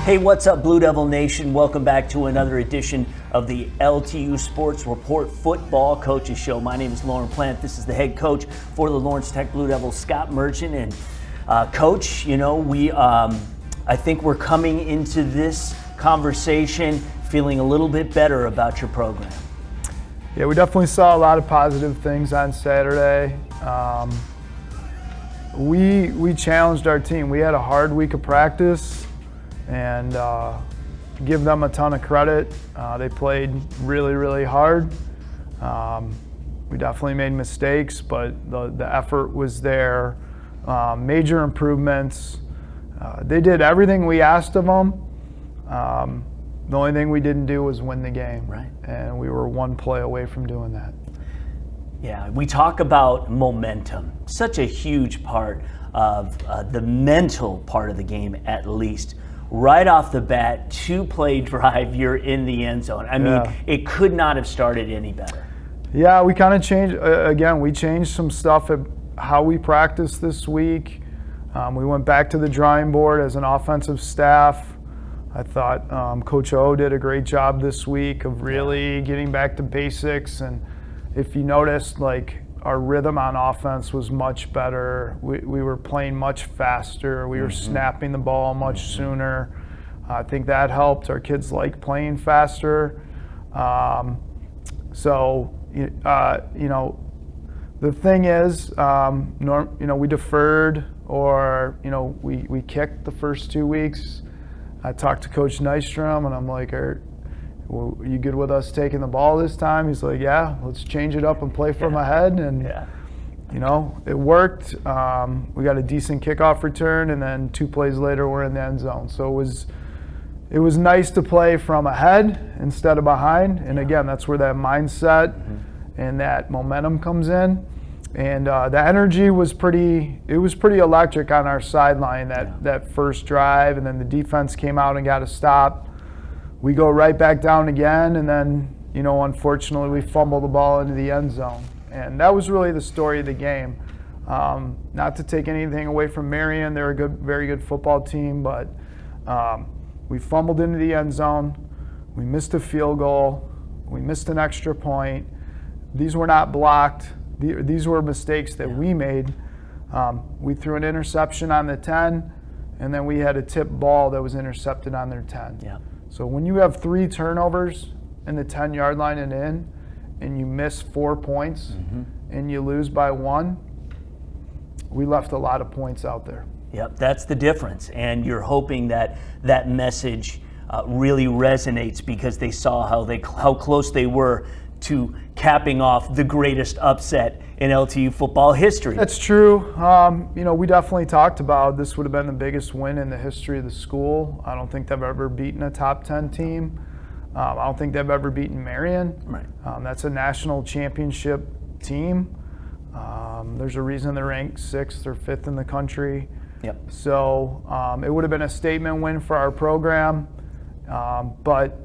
Hey, what's up, Blue Devil Nation? Welcome back to another edition of the LTU Sports Report Football Coaches Show. My name is Lauren Plant. This is the head coach for the Lawrence Tech Blue Devils, Scott Merchant. And Coach, you know, I think we're coming into this conversation feeling a little bit better about your program. Yeah, we definitely saw a lot of positive things on Saturday. We challenged our team. We had a hard week of practice, and give them a ton of credit. They played really, really hard. We definitely made mistakes, but the effort was there. Major improvements. They did everything we asked of them. The only thing we didn't do was win the game. Right. And we were one play away from doing that. Yeah, we talk about momentum, such a huge part of the mental part of the game, at least. Right off the bat, 2-play drive, you're in the end zone. I mean, it could not have started any better. Yeah, we kind of changed, we changed some stuff at how we practiced this week. We went back to the drawing board as an offensive staff. I thought Coach O did a great job this week of really getting back to basics. And if you noticed, like, our rhythm on offense was much better. We were playing much faster. We were snapping the ball much sooner. I think that helped. Our kids like playing faster. The thing is, we deferred, or we kicked the first 2 weeks. I talked to Coach Nystrom, and I'm like, are you good with us taking the ball this time? He's like, yeah, let's change it up and play from ahead. And, it worked. We got a decent kickoff return, and then 2 plays later, we're in the end zone. So it was nice to play from ahead instead of behind. And again, that's where that mindset and that momentum comes in. And the energy was pretty electric on our sideline that first drive, and then the defense came out and got a stop. We go right back down again, and then, unfortunately, we fumble the ball into the end zone. And that was really the story of the game. Not to take anything away from Marion, they're a very good football team, but we fumbled into the end zone. We missed a field goal. We missed an extra point. These were not blocked. These were mistakes that we made. We threw an interception on the 10, and then we had a tip ball that was intercepted on their 10. Yeah. So when you have 3 turnovers in the 10-yard line and you miss 4 points and you lose by 1, we left a lot of points out there. Yep, that's the difference. And you're hoping that message really resonates, because they saw how close they were to capping off the greatest upset in LTU football history. That's true. We definitely talked about this would have been the biggest win in the history of the school. I don't think they've ever beaten a top 10 team. I don't think they've ever beaten Marion. Right. That's a national championship team. There's a reason they're ranked 6th or 5th in the country. Yep. So it would have been a statement win for our program. But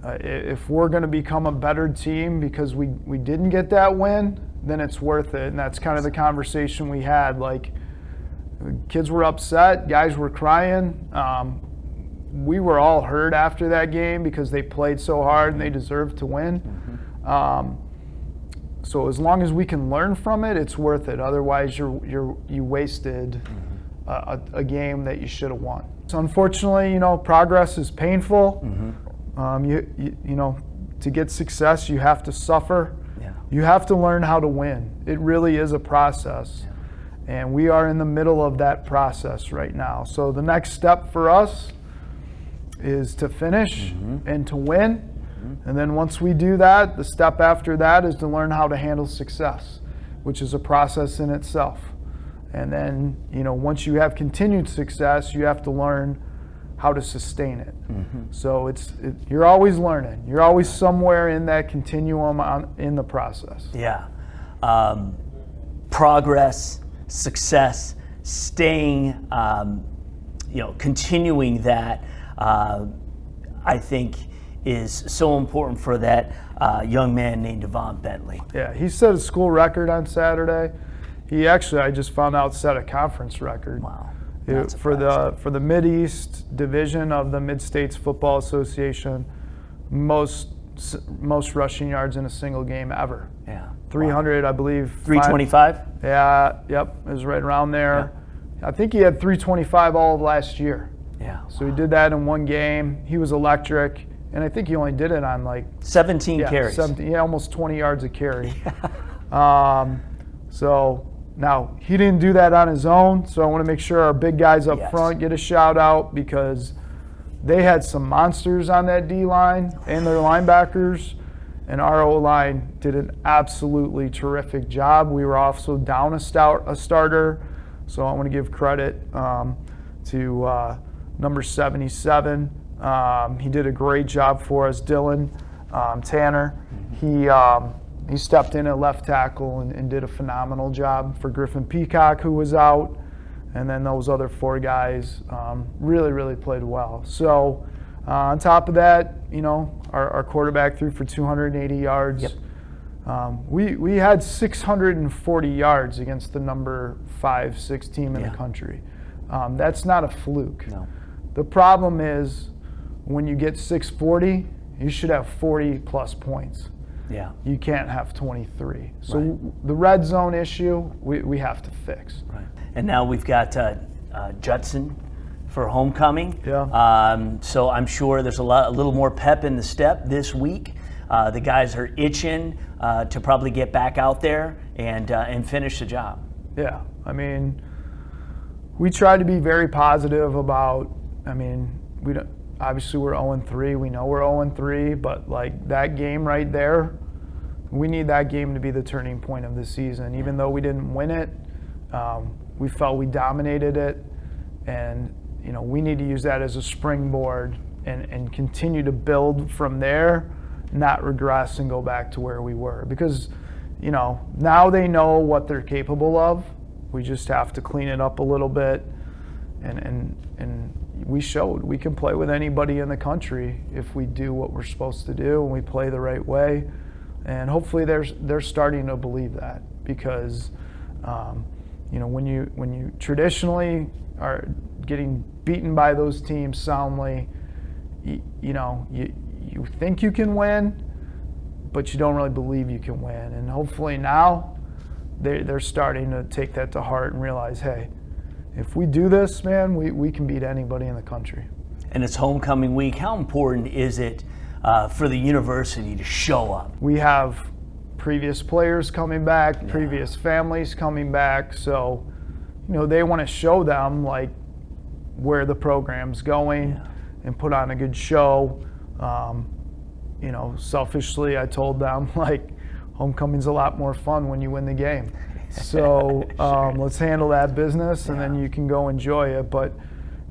if we're going to become a better team because we didn't get that win, then it's worth it. And that's kind of the conversation we had. Like, kids were upset, guys were crying. We were all hurt after that game because they played so hard and they deserved to win. So as long as we can learn from it, it's worth it. Otherwise, you wasted a game that you should have won. So unfortunately, progress is painful. To get success, you have to suffer. Yeah. You have to learn how to win. It really is a process. Yeah. And we are in the middle of that process right now. So the next step for us is to finish and to win. And then once we do that, the step after that is to learn how to handle success, which is a process in itself. And then, once you have continued success, you have to learn how to sustain it. So you're always learning. You're always somewhere in that continuum in the process. Yeah. Progress, success, staying, continuing that, I think is so important for that young man named Devon Bentley. Yeah, he set a school record on Saturday. He actually, I just found out, set a conference record. Wow. For the Mid-East division of the Mid-States Football Association, most rushing yards in a single game ever. Yeah. 300, wow. I believe. 325? Yeah, yep, it was right around there. Yeah. I think he had 325 all of last year. Yeah. So he did that in one game. He was electric, and I think he only did it on like 17 carries. 17, almost 20 yards a carry. So now he didn't do that on his own. So I want to make sure our big guys up front get a shout out, because they had some monsters on that D line and their linebackers, and our O line did an absolutely terrific job. We were also down a starter, so I want to give credit to number 77. He did a great job for us, Dylan Tanner. He stepped in at left tackle and did a phenomenal job for Griffin Peacock, who was out. And then those other 4 guys really played well. So on top of that, our quarterback threw for 280 yards. Yep. We had 640 yards against the number 5, 6 team in the country. That's not a fluke. No. The problem is when you get 640, you should have 40 plus points. Yeah. You can't have 23. So the red zone issue, we have to fix. Right. And now we've got Judson for homecoming. Yeah. So I'm sure there's a little more pep in the step this week. The guys are itching to probably get back out there and finish the job. Yeah. I mean, we try to be very positive about. We don't. Obviously, we're 0-3. We know we're 0-3, but like that game right there, we need that game to be the turning point of the season. Even though we didn't win it, we felt we dominated it, and we need to use that as a springboard and continue to build from there, not regress and go back to where we were. Because now they know what they're capable of. We just have to clean it up a little bit, and we showed we can play with anybody in the country if we do what we're supposed to do and we play the right way. And hopefully they're starting to believe that, because when you traditionally are getting beaten by those teams soundly, you think you can win, but you don't really believe you can win. And hopefully now they're starting to take that to heart and realize, hey, if we do this, man, we can beat anybody in the country. And it's homecoming week. How important is it for the university to show up? We have previous players coming back, previous families coming back, so they want to show them like where the program's going and put on a good show. Selfishly, I told them like homecoming's a lot more fun when you win the game. So let's handle that business, and then you can go enjoy it. But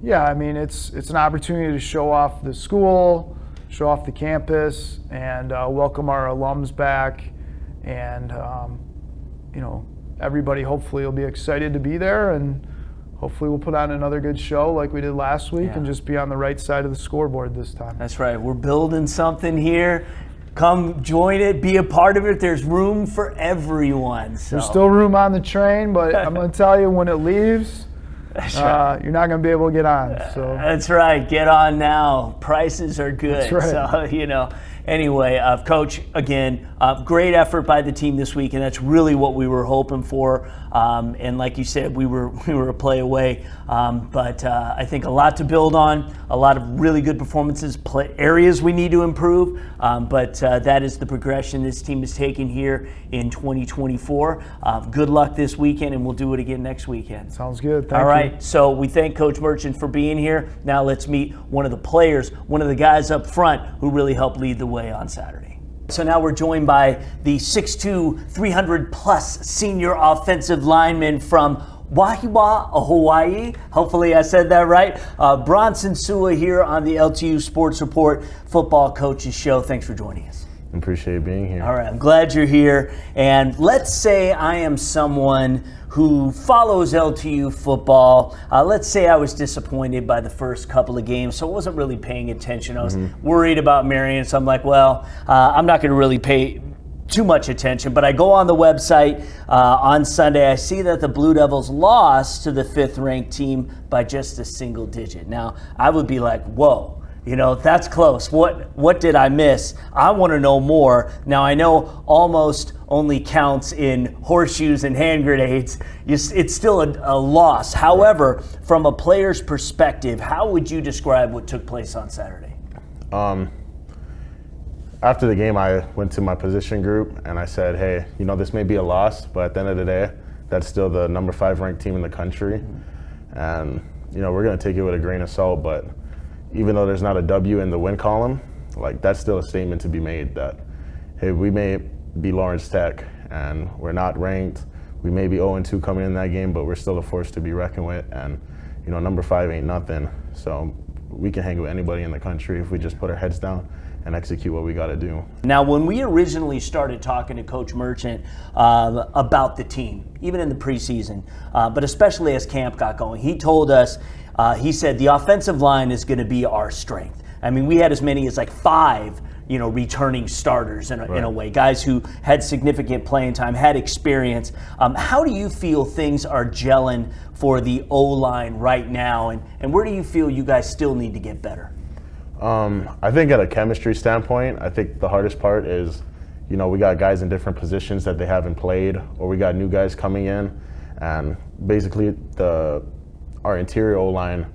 it's an opportunity to show off the school, show off the campus, and welcome our alums back. And everybody hopefully will be excited to be there, and hopefully we'll put on another good show like we did last week and just be on the right side of the scoreboard this time. That's right. We're building something here. Come join it, be a part of it. There's room for everyone. So. There's still room on the train, but I'm going to tell you, when it leaves, you're not going to be able to get on. So that's right. Get on now. Prices are good. That's right. So, Anyway, Coach, again, great effort by the team this week, and that's really what we were hoping for. And like you said, we were a play away. But I think a lot to build on, a lot of really good performances, areas we need to improve. But that is the progression this team is taking here in 2024. Good luck this weekend, and we'll do it again next weekend. Sounds good. Thank you. All right, so we thank Coach Merchant for being here. Now let's meet one of the players, one of the guys up front who really helped lead the way on Saturday. So now we're joined by the 6'2", 300-plus senior offensive lineman from Wahiawa, Hawaii. Hopefully I said that right. Bronson Sua here on the LTU Sports Report Football Coaches Show. Thanks for joining us. I appreciate being here. All right, I'm glad you're here. And let's say I am someone who follows LTU football. Let's say I was disappointed by the first couple of games, so I wasn't really paying attention. I was worried about Marion, so I'm like, well, I'm not going to really too much attention, but I go on the website on Sunday. I see that the Blue Devils lost to the 5th-ranked team by just a single digit. Now, I would be like, whoa, that's close. What did I miss? I want to know more. Now, I know almost only counts in horseshoes and hand grenades. It's still a loss. However, from a player's perspective, how would you describe what took place on Saturday? After the game, I went to my position group and I said, hey, this may be a loss, but at the end of the day, that's still the number 5 ranked team in the country. And, we're going to take it with a grain of salt, but even though there's not a W in the win column, that's still a statement to be made that, hey, we may be Lawrence Tech and we're not ranked. We may be 0-2 coming in that game, but we're still a force to be reckoned with. And, number 5 ain't nothing. So we can hang with anybody in the country if we just put our heads down and execute what we got to do. Now, when we originally started talking to Coach Merchant about the team, even in the preseason, but especially as camp got going, he told us, he said the offensive line is going to be our strength. I mean, we had as many as 5, returning starters in a way, guys who had significant playing time, had experience. How do you feel things are gelling for the O-line right now, and where do you feel you guys still need to get better? I think at a chemistry standpoint, I think the hardest part is, we got guys in different positions that they haven't played, or we got new guys coming in, and basically our interior O-line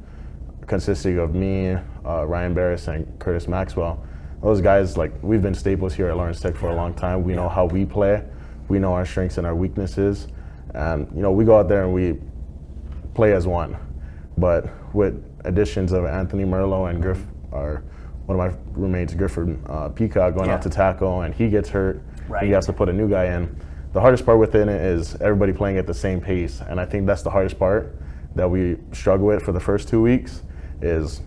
consisting of me, Ryan Barris, and Curtis Maxwell. Those guys, we've been staples here at Lawrence Tech for a long time. We know how we play. We know our strengths and our weaknesses. And, we go out there and we play as one. But with additions of Anthony Merlot and one of my roommates, Griffin Peacock, going out to tackle, and he gets hurt. Right. He has to put a new guy in. The hardest part within it is everybody playing at the same pace, and I think that's the hardest part that we struggle with for the first 2 weeks is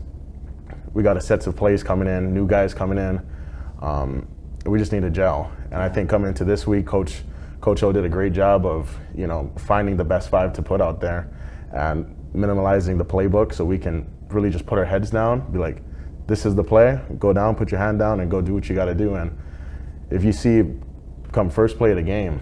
we got a sets of plays coming in, new guys coming in. We just need to gel. And I think coming into this week, Coach O did a great job of, finding the best 5 to put out there and minimalizing the playbook so we can really just put our heads down, be like, this is the play, go down, put your hand down, and go do what you got to do. And if you see come first play of the game,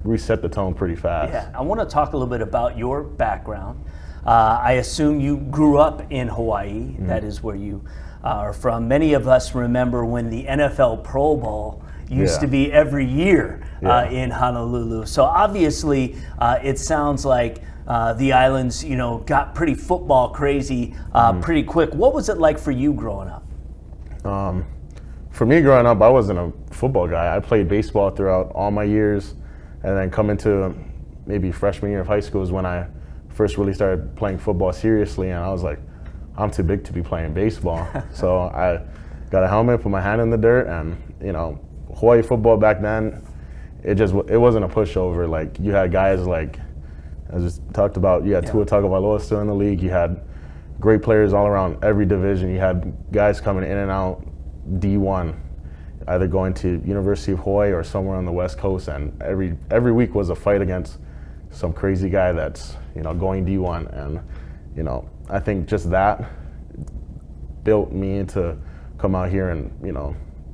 we set the tone pretty fast. Yeah, I want to talk a little bit about your background. I assume you grew up in Hawaii. Mm-hmm. That is where you are from. Many of us remember when the NFL Pro Bowl used to be every year in Honolulu. So obviously, it sounds like the islands, got pretty football crazy pretty quick. What was it like for you growing up? For me growing up, I wasn't a football guy. I played baseball throughout all my years, and then coming to maybe freshman year of high school is when I first really started playing football seriously, and I was like, I'm too big to be playing baseball. So I got a helmet, put my hand in the dirt, and Hawaii football back then, it wasn't a pushover. You had guys I just talked about, you had Tua Tagovailoa still in the league. You had great players all around every division. You had guys coming in and out D1, either going to University of Hawaii or somewhere on the West Coast. And every week was a fight against some crazy guy that's going D1. And I think just that built me to come out here and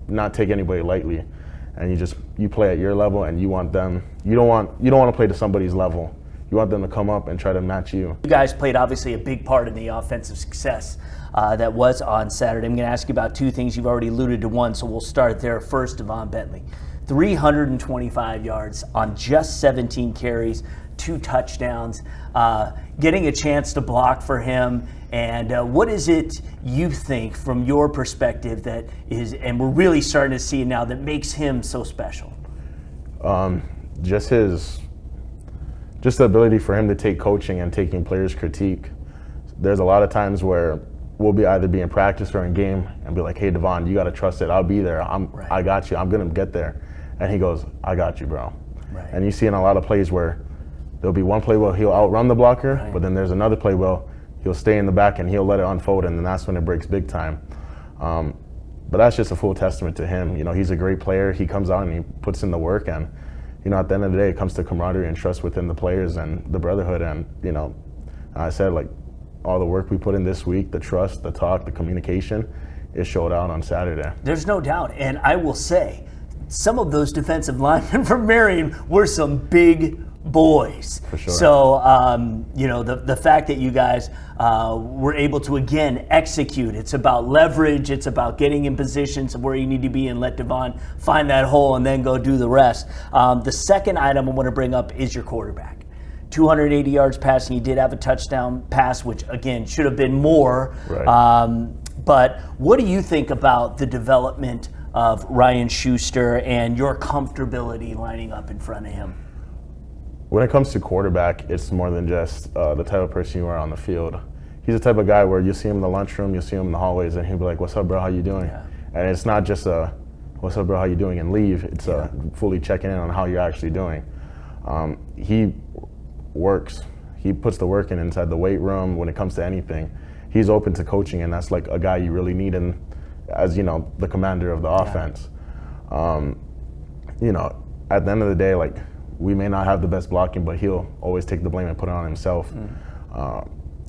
not take anybody lightly. And you play at your level, and you want them. You don't want to play to somebody's level. You want them to come up and try to match you. You guys played obviously a big part in the offensive success that was on Saturday. I'm going to ask you about 2 things. You've already alluded to one, so we'll start there. First, Devon Bentley, 325 yards on just 17 carries, 2 touchdowns, getting a chance to block for him. And what is it you think from your perspective that is, and we're really starting to see it now, that makes him so special? Just the ability for him to take coaching and taking players' critique. There's a lot of times where we'll be either be in practice or in game and be like, hey, Devon, you got to trust it. I'll be there. I got you. I'm going to get there. And he goes, I got you, bro. Right. And you see in a lot of plays where there'll be one play where he'll outrun the blocker, but then there's another play where he'll stay in the back and he'll let it unfold, and then that's when it breaks big time. But that's just a full testament to him. He's a great player. He comes out and he puts in the work, and at the end of the day, it comes to camaraderie and trust within the players and the brotherhood. And, I said, all the work we put in this week, the trust, the talk, the communication, it showed out on Saturday. There's no doubt. And I will say, some of those defensive linemen from Marion were some big boys. For sure. So, you know, the fact that you guys were able to, again, execute. It's about leverage. It's about getting in positions of where you need to be and let Devon find that hole and then go do the rest. The second item I want to bring up is your quarterback. 280 yards passing. He did have a touchdown pass, which, again, should have been more. Right. But what do you think about the development of Ryan Schuster and your comfortability lining up in front of him? When it comes to quarterback, it's more than just the type of person you are on the field. He's the type of guy where you see him in the lunchroom, you see him in the hallways, and he'll be like, "What's up, bro? How you doing?" Yeah. And it's not just a "What's up, bro? How you doing?" and leave. It's fully checking in on how you're actually doing. He works. He puts the work in inside the weight room. When it comes to anything, he's open to coaching, and that's like a guy you really need in, as you know, the commander of the offense. You know, at the end of the day, like, we may not have the best blocking, but he'll always take the blame and put it on himself.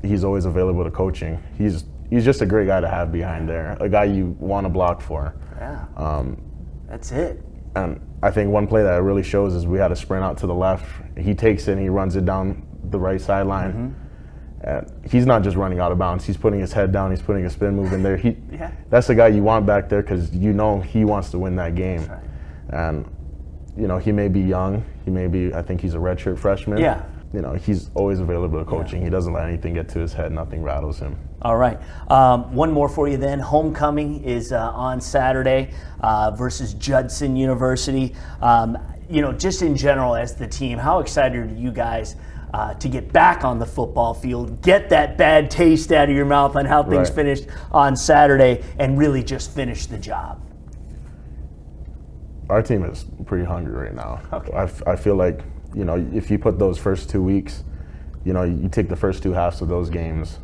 He's always available to coaching. He's just a great guy to have behind there, a guy you want to block for. Yeah. That's it. And I think one play that really shows is we had a sprint out to the left. He takes it and he runs it down the right sideline. And he's not just running out of bounds. He's putting his head down. He's putting a spin move in there. That's the guy you want back there because you know he wants to win that game. Right. And you know, he may be young. He may be, I think he's a redshirt freshman. Yeah. You know, he's always available to coaching. He doesn't let anything get to his head. Nothing rattles him. All right. One more for you then. Homecoming is on Saturday versus Judson University. You know, just in general as the team, how excited are you guys to get back on the football field, get that bad taste out of your mouth on how things finished on Saturday, and really just finish the job? Our team is pretty hungry right now. Okay. I feel like, you know, if you put those first 2 weeks, you know, you take the first two halves of those games,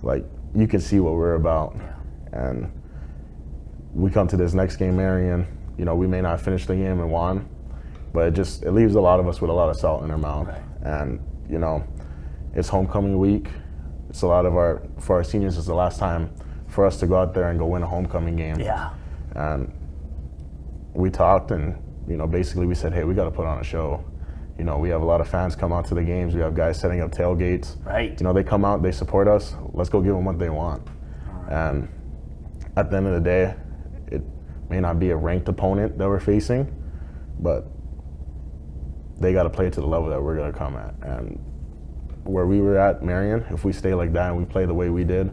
like, you can see what we're about. Yeah. And we come to this next game, Marion, you know, we may not finish the game and won, but it leaves a lot of us with a lot of salt in our mouth. Right. And, you know, it's homecoming week. It's for our seniors, it's the last time for us to go out there and go win a homecoming game. Yeah. And we talked and, you know, basically we said, hey, we got to put on a show. You know, we have a lot of fans come out to the games. We have guys setting up tailgates. Right. You know, they come out, they support us. Let's go give them what they want. And at the end of the day, it may not be a ranked opponent that we're facing, but they got to play to the level that we're going to come at. And where we were at, Marion, if we stay like that and we play the way we did,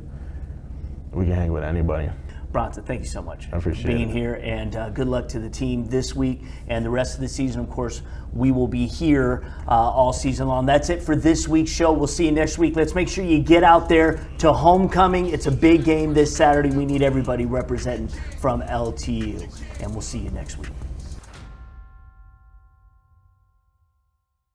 we can hang with anybody. Bronson, thank you so much I appreciate for being it. here, and good luck to the team this week and the rest of the season. Of course, we will be here all season long. That's it for this week's show. We'll see you next week. Let's make sure you get out there to homecoming. It's a big game this Saturday. We need everybody representing from LTU, and we'll see you next week.